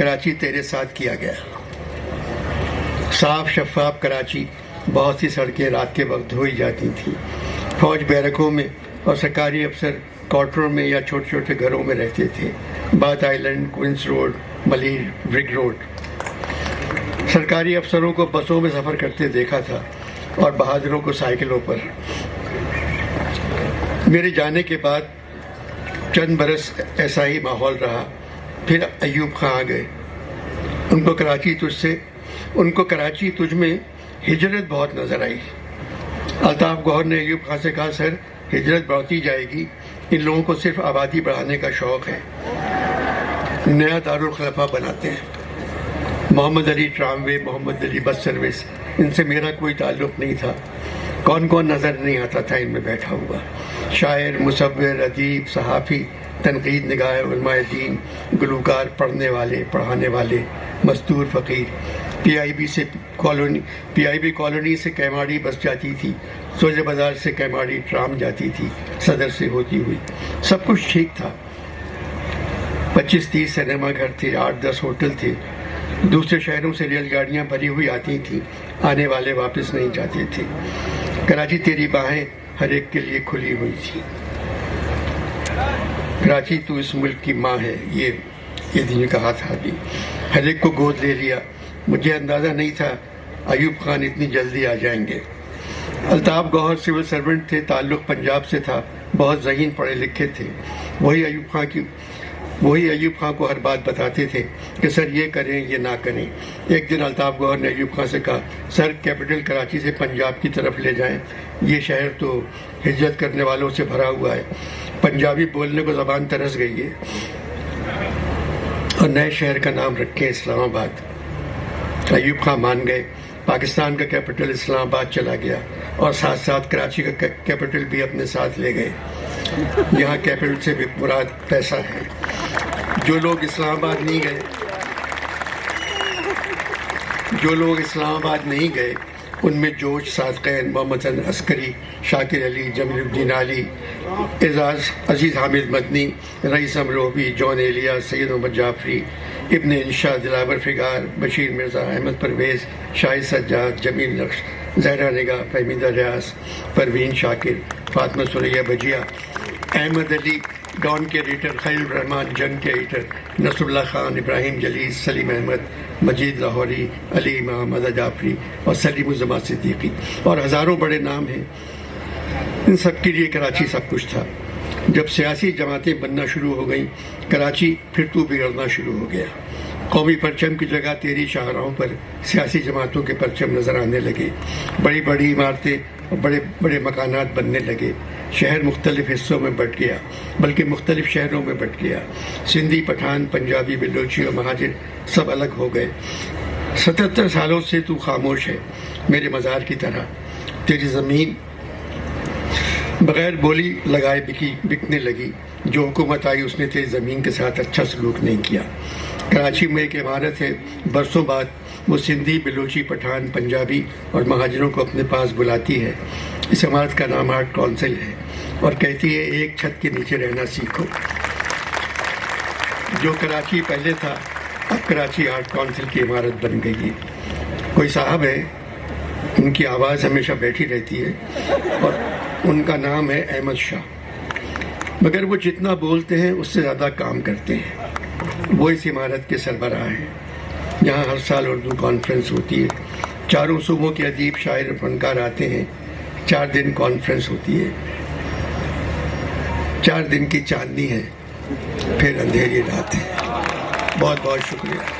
کراچی تیرے ساتھ کیا گیا۔ صاف شفاف کراچی، بہت سی سڑکیں رات کے وقت دھوئی جاتی تھیں۔ فوج بیرکوں میں اور سرکاری افسر کوارٹروں میں یا چھوٹے چھوٹے گھروں میں رہتے تھے۔ بات آئلینڈ، کوئنس روڈ، ملیر، برگ روڈ۔ سرکاری افسروں کو بسوں میں سفر کرتے دیکھا تھا اور بہادروں کو سائیکلوں پر۔ میرے جانے کے بعد چند برس ایسا ہی ماحول رہا، پھر ایوب خان آ گئے۔ ان کو کراچی تجھ میں ہجرت بہت نظر آئی۔ الطاف گوہر نے ایوب خان سے کہا، سر ہجرت بڑھتی جائے گی، ان لوگوں کو صرف آبادی بڑھانے کا شوق ہے، نیا دارالخلافہ بناتے ہیں۔ محمد علی ٹراموے، محمد علی بس سروس، ان سے میرا کوئی تعلق نہیں تھا۔ کون کون نظر نہیں آتا تھا ان میں بیٹھا ہوا؟ شاعر، مصور، ادیب، صحافی، تنقید نگار، علماء دین، گلوکار، پڑھنے والے، پڑھانے والے، مزدور، فقیر۔ پی آئی بی کالونی سے کیماڑی بس جاتی تھی، سوجے بازار سے کیماڑی ٹرام جاتی تھی، صدر سے ہوتی ہوئی۔ سب کچھ ٹھیک تھا۔ 25-30 سنیما گھر تھے، 8-10 ہوٹل تھے۔ دوسرے شہروں سے ریل گاڑیاں بھری ہوئی آتی تھیں، آنے والے واپس نہیں جاتے تھے۔ کراچی تیری باہیں ہر ایک کے لیے کھلی ہوئی تھی۔ کراچی تو اس ملک کی ماں ہے، یہ دن کہا تھا ابھی۔ ہر ایک کو گود لے لیا۔ مجھے اندازہ نہیں تھا ایوب خان اتنی جلدی آ جائیں گے۔ الطاف گوہر سول سرونٹ تھے، تعلق پنجاب سے تھا، بہت ذہین پڑھے لکھے تھے۔ وہی ایوب خان کو ہر بات بتاتے تھے کہ سر یہ کریں یہ نہ کریں۔ ایک دن الطاف گوہر نے ایوب خان سے کہا، سر کیپٹل کراچی سے پنجاب کی طرف لے جائیں، یہ شہر تو ہجرت کرنے والوں سے بھرا ہوا ہے، پنجابی بولنے کو زبان ترس گئی ہے، اور نئے شہر کا نام رکھیں اسلام آباد۔ ایوب خان مان گئے۔ پاکستان کا کیپٹل اسلام آباد چلا گیا اور ساتھ ساتھ کراچی کا کیپٹل بھی اپنے ساتھ لے گئے۔ یہاں کیپٹل سے بھی مراد پیسہ ہے۔ جو لوگ اسلام آباد نہیں گئے ان میں جوش صادقین، محمد حسن عسکری، شاکر علی، جمیل الدین علی، اعزاز عزیز حامد مدنی، رئیس امروہی، جون ایلیا، سید محمد جعفری، ابن انشا، دلاور فگار، بشیر مرزا، احمد پرویز، شاہد سجاد، جمیل نقش، زہرا نگاہ، فہمیدہ ریاض، پروین شاکر، فاطمہ سریہ بجیا، احمد علی ڈان کے ایڈیٹر، خلیل الرحمان جنگ کے ایڈیٹر، نصر اللہ خان، ابراہیم جلیل، سلیم احمد، مجید لاہوری، علی امام، رضا جعفری اور سلیم الزمان صدیقی، اور ہزاروں بڑے نام ہیں۔ ان سب کے لیے کراچی سب کچھ تھا۔ جب سیاسی جماعتیں بننا شروع ہو گئیں، کراچی پھر تو بگڑنا شروع ہو گیا۔ قومی پرچم کی جگہ تیری شاہراہوں پر سیاسی جماعتوں کے پرچم نظر آنے لگے۔ بڑی بڑی عمارتیں اور بڑے بڑے مکانات بننے لگے۔ شہر مختلف حصوں میں بٹ گیا، بلکہ مختلف شہروں میں بٹ گیا۔ سندھی، پٹھان، پنجابی، بلوچی اور مہاجر سب الگ ہو گئے۔ 77 سالوں سے تو خاموش ہے، میرے مزار کی طرح۔ تیری زمین بغیر بولی لگائے بکنے لگی۔ جو حکومت آئی اس نے تیری زمین کے ساتھ اچھا سلوک نہیں کیا۔ کراچی میں ایک عمارت ہے، برسوں بعد وہ سندھی، بلوچی، پٹھان، پنجابی اور مہاجروں کو اپنے پاس بلاتی ہے۔ اس عمارت کا نام آرٹ کونسل ہے اور کہتی ہے ایک چھت کے نیچے رہنا سیکھو۔ جو کراچی پہلے تھا اب کراچی آرٹ کونسل کی عمارت بن گئی ہے۔ کوئی صاحب ہے، ان کی آواز ہمیشہ بیٹھی رہتی ہے اور ان کا نام ہے احمد شاہ، مگر وہ جتنا بولتے ہیں اس سے زیادہ کام کرتے ہیں۔ وہ اس عمارت کے سربراہ ہیں۔ یہاں ہر سال اردو کانفرنس ہوتی ہے، چاروں صوبوں کے ادیب، شاعر اور فنکار آتے ہیں۔ 4 دن کانفرنس ہوتی ہے، 4 دن کی چاندنی ہے، پھر اندھیری رات ہے۔ بہت بہت شکریہ۔